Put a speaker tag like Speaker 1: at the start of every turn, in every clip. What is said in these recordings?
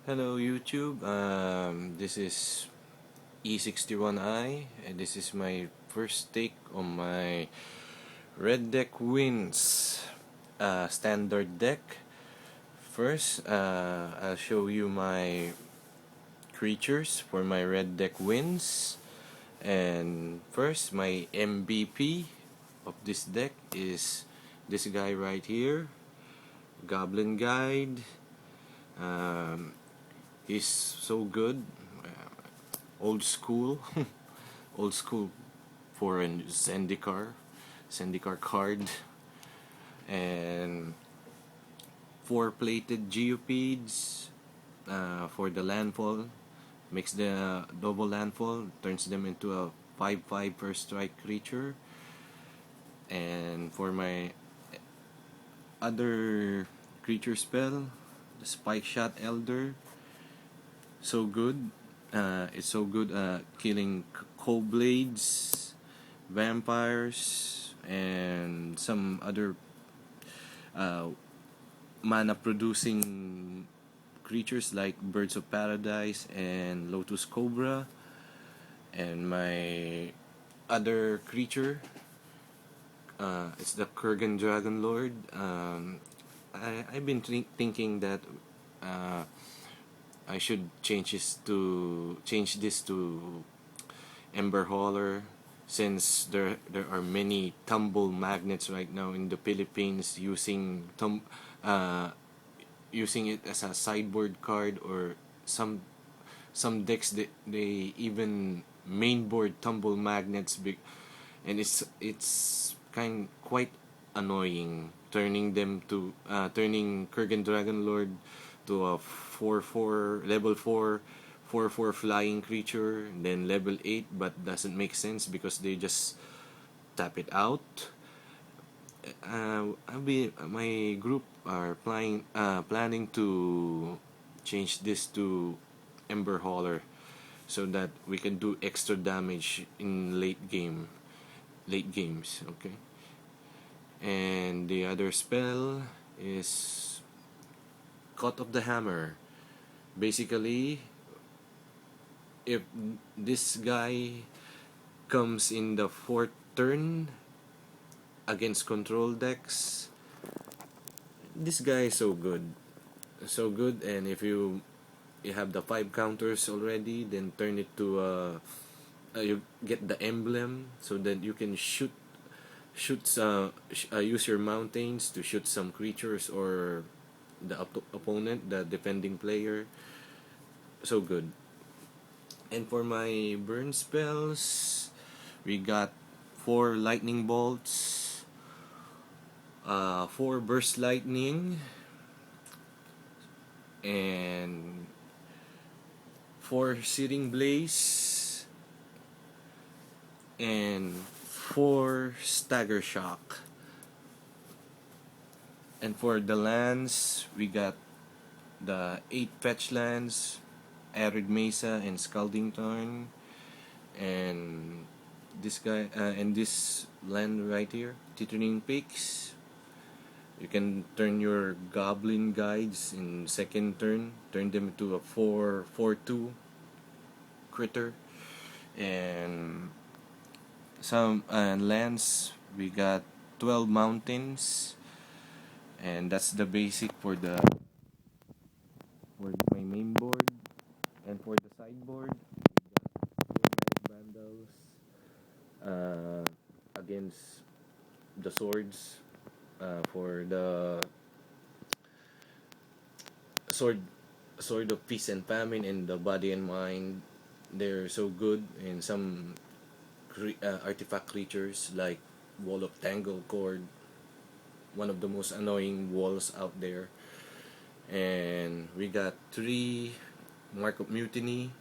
Speaker 1: Hello YouTube, this is E61I and this is my first take on my Red Deck Wins standard deck. First, I'll show you my creatures for my Red Deck Wins. And first, my MVP of this deck is this guy right here, Goblin Guide. Um, he's so good. Old school, old school for a Zendikar card, and four plated Geopedes for the landfall. Makes the double landfall, turns them into a 5/5 first strike creature. And for my other creature spell, the Spike Shot Elder, so good. It's so good killing cold blades, vampires, and some other uh, mana producing creatures like Birds of Paradise and Lotus Cobra. And my other creature, it's the Kurgan Dragon Lord. I've been thinking that uh, I should change this to Ember Hauler, since there are many tumble magnets right now in the Philippines uh, using it as a sideboard card, or some decks they even mainboard tumble magnets and it's quite annoying turning Kurgan Dragon Lord to a 4/4 level 4 4/4 flying creature, then level 8, but doesn't make sense because they just tap it out. My group are planning to change this to Ember Hauler so that we can do extra damage in late games. Okay, and the other spell is Cut of the Hammer. Basically, if this guy comes in the fourth turn against control decks, this guy is so good. And if you have the 5 counters already, then turn it to you get the emblem so that you can use your mountains to shoot some creatures or the opponent, the defending player. So good. And for my burn spells, we got 4 lightning bolts, 4 burst lightning, and 4 searing blaze, and 4 stagger shock. And for the lands, we got the 8 fetch lands, Arid Mesa and Scalding Tarn, and this land right here, Titraning Peaks. You can turn your Goblin Guides in second turn, turn them into a 4/4/2 critter. And some lands, we got 12 mountains, and that's the basic for my main board. And for the sideboard, we got Vandals uh, against the swords, for the sword sword of peace and famine and the body and mind. They're so good. And some artifact creatures like Wall of Tangle Cord, one of the most annoying walls out there. And we got 3 Mark of Mutiny.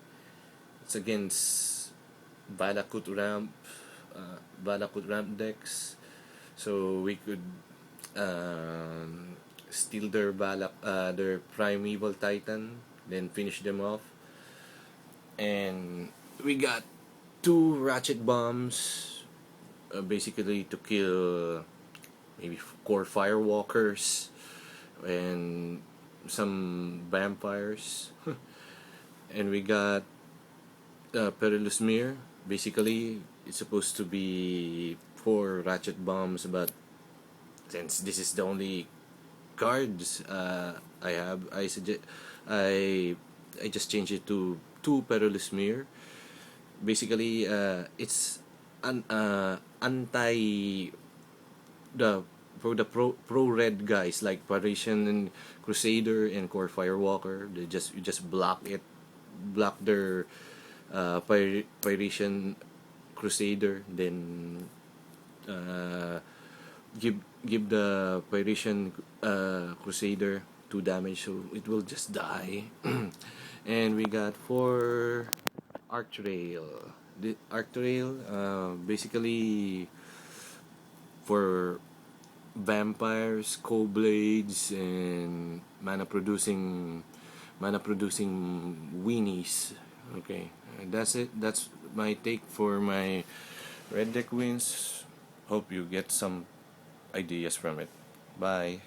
Speaker 1: It's against valakut ramp valakut ramp decks, so we could steal their primeval titan, then finish them off. And we got 2 ratchet bombs, basically to kill maybe core firewalkers, and some vampires, and we got Perilous Mirror. Basically, it's supposed to be 4 ratchet bombs, but since this is the only cards I have, I I just changed it to 2 Perilous Mirror. Basically, it's anti the for the pro red guys like Parisian and Crusader and Core Firewalker. They just you just block their Parisian Crusader, then uh, give the Parisian Crusader 2 damage, so it will just die. And we got 4 Arc Trail. The Arc Trail, basically for vampires, blades, and mana producing weenies. Okay, that's it. That's my take for my red deck wins. Hope you get some ideas from it. Bye.